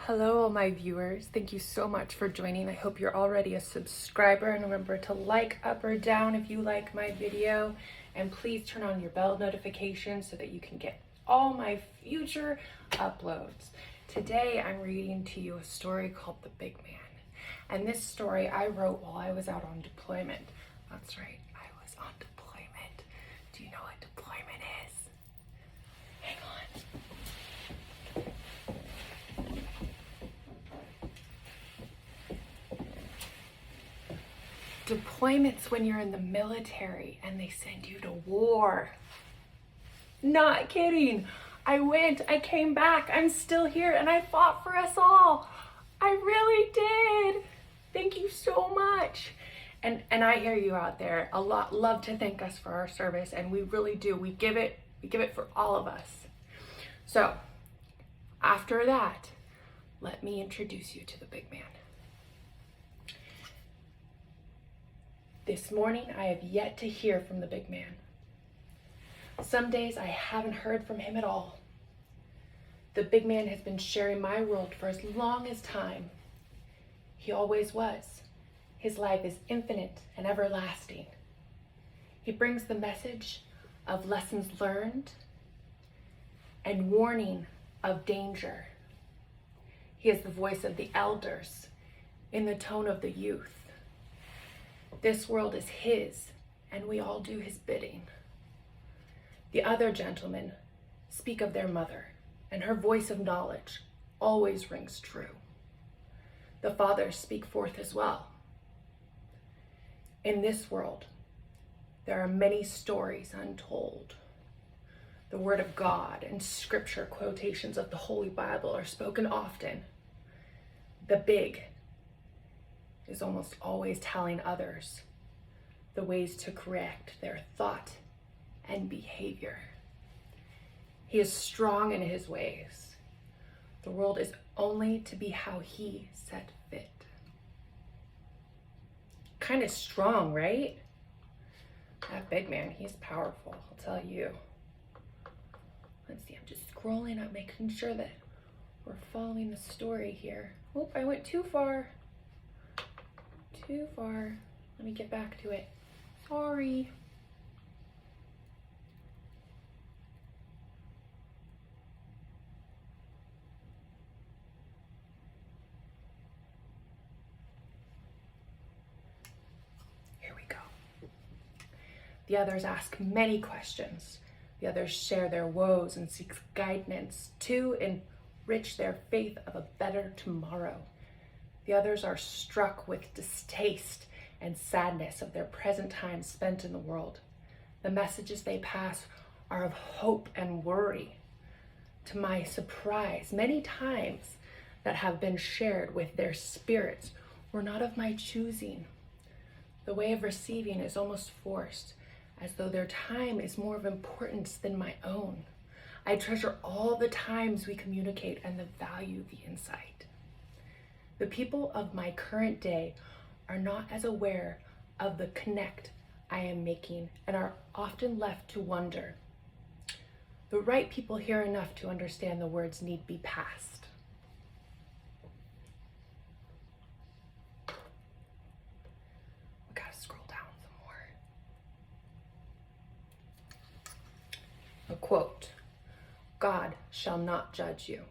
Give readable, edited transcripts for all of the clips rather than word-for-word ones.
Hello, all my viewers. Thank you so much for joining. I hope you're already a subscriber, and remember to like up or down if you like my video, and please turn on your bell notifications so that you can get all my future uploads. Today I'm reading to you a story called The Big Man, and this story I wrote while I was out on deployment. That's right, I was on deployment. Do you know what deployment is? Hang on. Deployment's when you're in the military and they send you to war. Not kidding. I went, I came back, I'm still here, and I fought for us all. I really did. Thank you so much. And I hear you out there a lot love to thank us for our service, and we really do. We give it for all of us. So after that, let me introduce you to the big man. This morning, I have yet to hear from the big man. Some days I haven't heard from him at all. The big man has been sharing my world for as long as time. He always was. His life is infinite and everlasting. He brings the message of lessons learned and warning of danger. He is the voice of the elders in the tone of the youth. This world is his, and we all do his bidding. The other gentlemen speak of their mother, and her voice of knowledge always rings true. The fathers speak forth as well. In this world, there are many stories untold. The word of God and scripture quotations of the Holy Bible are spoken often. The big is almost always telling others the ways to correct their thought and behavior. He is strong in his ways. The world is only to be how he set fit. Kind of strong, right? That big man, he's powerful, I'll tell you. Let's see, I'm just scrolling up, making sure that we're following the story here. Oh, I went too far. Too far. Let me get back to it. Sorry. Here we go. The others ask many questions. The others share their woes and seek guidance to enrich their faith of a better tomorrow. The others are struck with distaste and sadness of their present time spent in the world. The messages they pass are of hope and worry. To my surprise, many times that have been shared with their spirits were not of my choosing. The way of receiving is almost forced, as though their time is more of importance than my own. I treasure all the times we communicate and value the insight. The people of my current day are not as aware of the connect I am making and are often left to wonder. The right people hear enough to understand the words need be passed. We gotta scroll down some more. A quote, "God shall not judge you.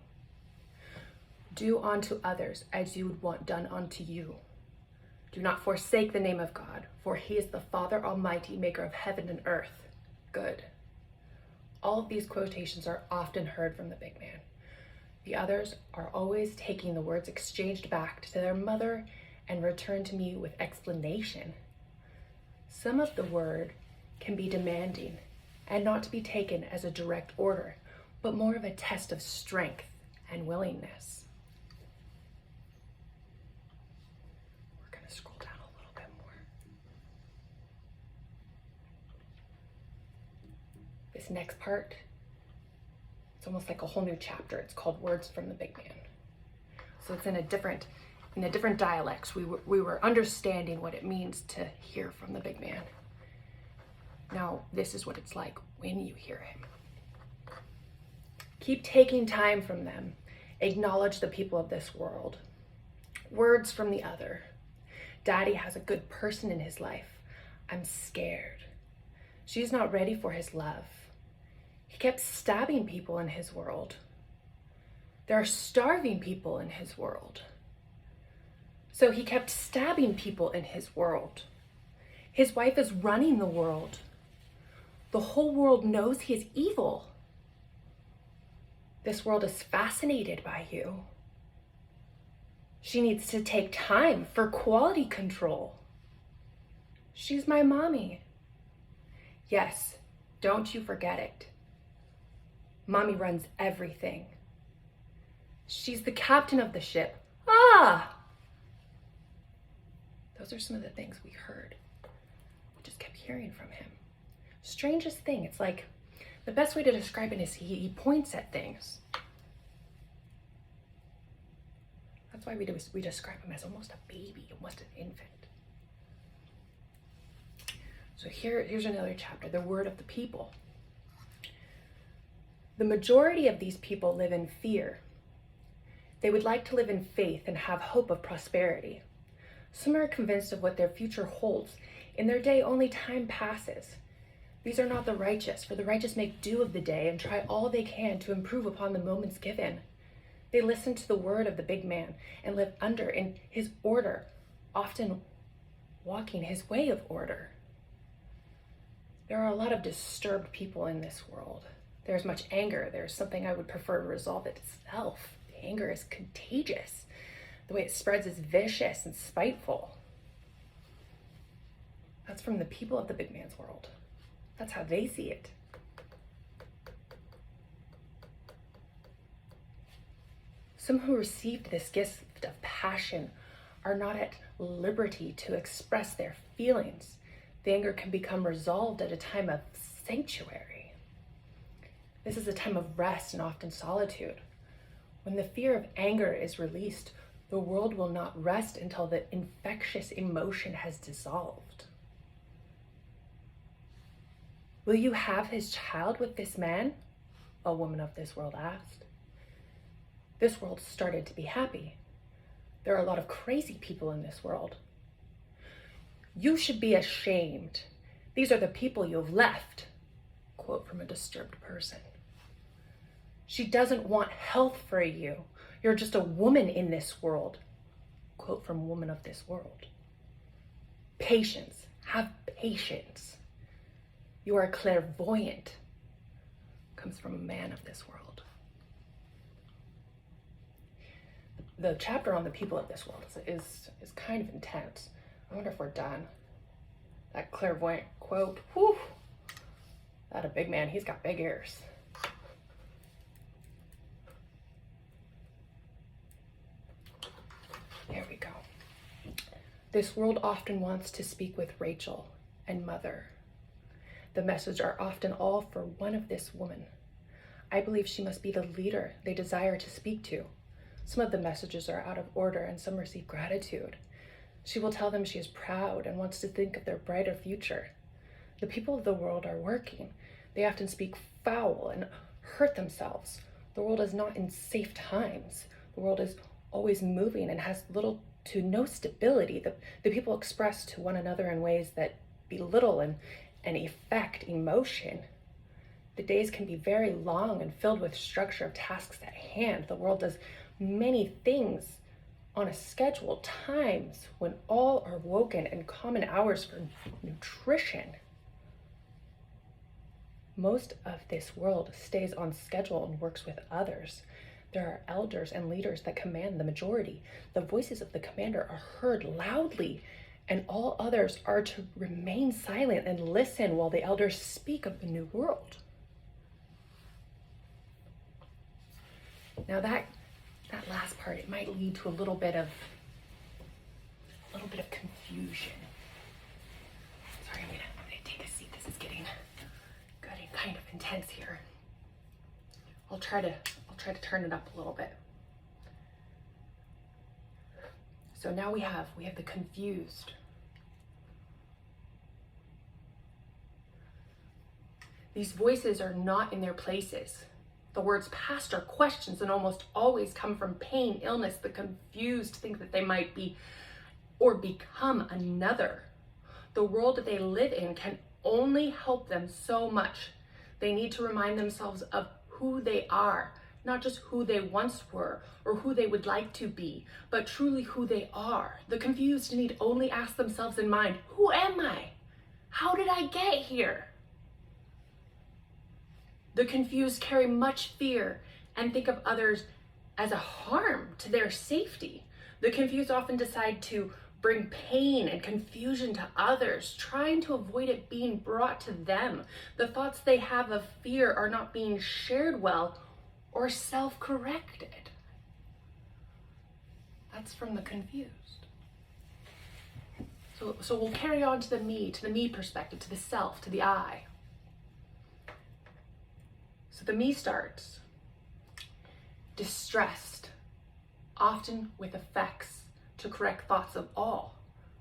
Do unto others as you would want done unto you. Do not forsake the name of God, for he is the Father Almighty, maker of heaven and earth." Good. All of these quotations are often heard from the big man. The others are always taking the words exchanged back to their mother and return to me with explanation. Some of the word can be demanding and not to be taken as a direct order, but more of a test of strength and willingness. Scroll down a little bit more. This next part, it's almost like a whole new chapter. It's called Words from the Big Man. So it's in a different dialect. We were understanding what it means to hear from the big man. Now, this is what it's like when you hear him. Keep taking time from them Acknowledge the people of this world. Words from the other. Daddy has a good person in his life. I'm scared. She's not ready for his love. He kept stabbing people in his world. There are starving people in his world. So he kept stabbing people in his world. His wife is running the world. The whole world knows he is evil. This world is fascinated by you. She needs to take time for quality control. She's my mommy. Yes, don't you forget it. Mommy runs everything. She's the captain of the ship. Ah! Those are some of the things we heard. We just kept hearing from him. Strangest thing, it's like, the best way to describe it is he points at things. That's why we describe him as almost a baby, almost an infant. So here's another chapter, the word of the people. The majority of these people live in fear. They would like to live in faith and have hope of prosperity. Some are convinced of what their future holds. In their day, only time passes. These are not the righteous, for the righteous make do of the day and try all they can to improve upon the moments given. They listen to the word of the big man and live under in his order, often walking his way of order. There are a lot of disturbed people in this world. There's much anger. There's something I would prefer to resolve itself. The anger is contagious. The way it spreads is vicious and spiteful. That's from the people of the big man's world. That's how they see it. Some who received this gift of passion are not at liberty to express their feelings. The anger can become resolved at a time of sanctuary. This is a time of rest and often solitude. When the fear of anger is released, the world will not rest until the infectious emotion has dissolved. Will you have his child with this man? A woman of this world asked. This world started to be happy. There are a lot of crazy people in this world. You should be ashamed. These are the people you have left. Quote from a disturbed person. She doesn't want health for you. You're just a woman in this world. Quote from woman of this world. Patience. Have patience. You are clairvoyant. Comes from a man of this world. The chapter on the people of this world is kind of intense. I wonder if we're done. That clairvoyant quote, whew, that a big man, he's got big ears. Here we go. This world often wants to speak with Rachel and Mother. The messages are often all for one of this woman. I believe she must be the leader they desire to speak to. Some of the messages are out of order and some receive gratitude. She will tell them she is proud and wants to think of their brighter future. The people of the world are working. They often speak foul and hurt themselves. The world is not in safe times. The world is always moving and has little to no stability. The people express to one another in ways that belittle and affect emotion. The days can be very long and filled with structure of tasks at hand. The world does many things on a scheduled times when all are woken and common hours for nutrition. Most of this world stays on schedule and works with others. There are elders and leaders that command the majority. The voices of the commander are heard loudly, and all others are to remain silent and listen while the elders speak of the new world. Now that last part, it might lead to a little bit of confusion. Sorry, I'm gonna take a seat. This is getting kind of intense here. I'll try to turn it up a little bit. So now we have the confused. These voices are not in their places. The words past are questions and almost always come from pain, illness. The confused think that they might be or become another. The world that they live in can only help them so much. They need to remind themselves of who they are, not just who they once were or who they would like to be, but truly who they are. The confused need only ask themselves in mind, who am I? How did I get here? The confused carry much fear and think of others as a harm to their safety. The confused often decide to bring pain and confusion to others, trying to avoid it being brought to them. The thoughts they have of fear are not being shared well or self-corrected. That's from the confused. So we'll carry on to the me perspective, to the self, to the I. So the me starts distressed, often with effects to correct thoughts of all,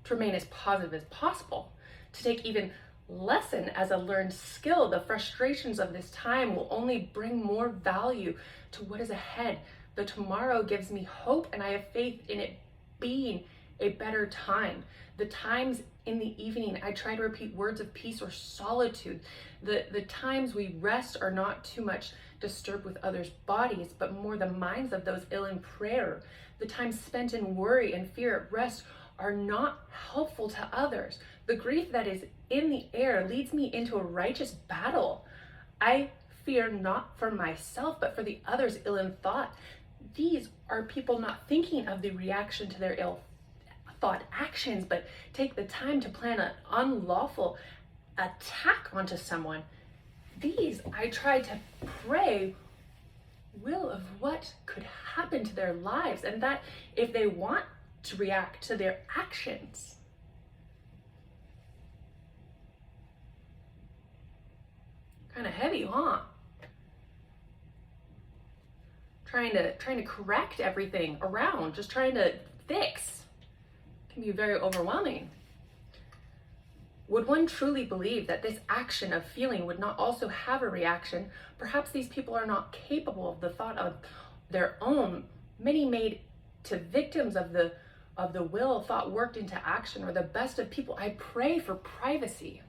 to remain as positive as possible, to take even lesson as a learned skill. The frustrations of this time will only bring more value to what is ahead. The tomorrow gives me hope, and I have faith in it being a better time. The times in the evening, I try to repeat words of peace or solitude. The times we rest are not too much disturbed with others' bodies, but more the minds of those ill in prayer. The times spent in worry and fear at rest are not helpful to others. The grief that is in the air leads me into a righteous battle. I fear not for myself, but for the others ill in thought. These are people not thinking of the reaction to their ill thought actions, but take the time to plan an unlawful attack onto someone. These I try to pray will of what could happen to their lives, and that if they want to react to their actions. Kind of heavy, huh? Trying to correct everything around, just trying to fix. Can be very overwhelming. Would one truly believe that this action of feeling would not also have a reaction? Perhaps these people are not capable of the thought of their own, many made to victims of the will, thought worked into action, or the best of people. I pray for privacy.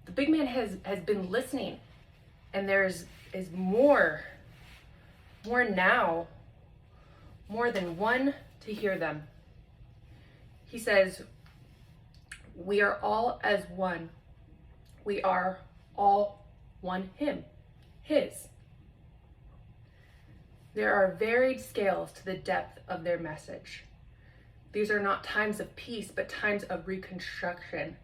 The big man has been listening, and is more now, more than one to hear them. He says, we are all as one. We are all one him, his. There are varied scales to the depth of their message. These are not times of peace, but times of reconstruction.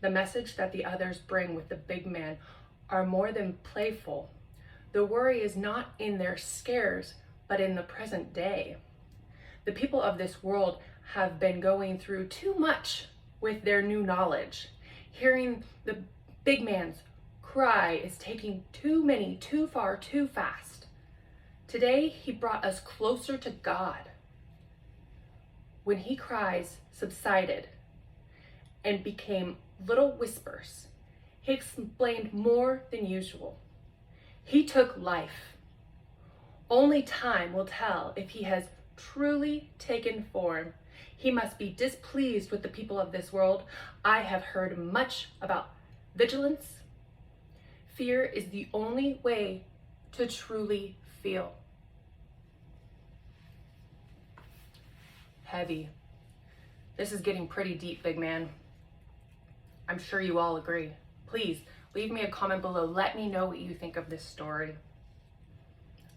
The message that the others bring with the big man are more than playful. The worry is not in their scares, but in the present day. The people of this world have been going through too much with their new knowledge. Hearing the big man's cry is taking too many, too far, too fast. Today, he brought us closer to God. When he cries subsided and became little whispers, he explained more than usual. He took life. Only time will tell if he has truly taken form. He must be displeased with the people of this world. I have heard much about vigilance. Fear is the only way to truly feel. Heavy. This is getting pretty deep, big man. I'm sure you all agree. Please leave me a comment below. Let me know what you think of this story.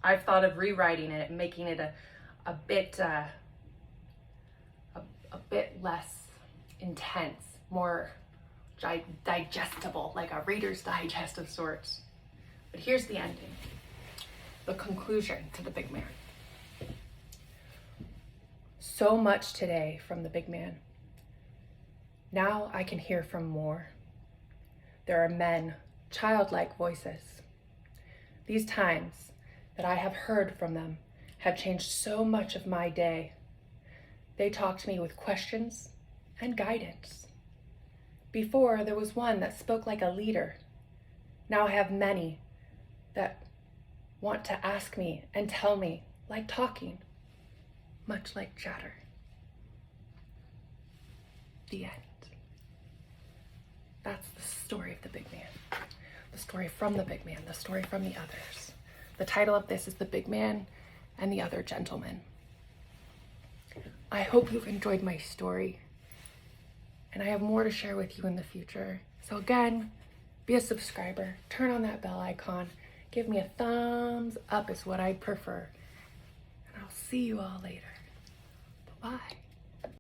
I've thought of rewriting it and making it a bit less intense, more digestible, like a Reader's Digest of sorts. But here's the ending, the conclusion to the big man. So much today from the big man. Now I can hear from more. There are men, childlike voices. These times that I have heard from them have changed so much of my day. They talk to me with questions and guidance. Before, there was one that spoke like a leader. Now I have many that want to ask me and tell me, like talking, much like chatter. The end. That's the story of the big man. The story from the big man, the story from the others. The title of this is The Big Man and the Other Gentleman. I hope you've enjoyed my story, and I have more to share with you in the future. So again, be a subscriber, turn on that bell icon, give me a thumbs up is what I prefer. And I'll see you all later. Bye-bye.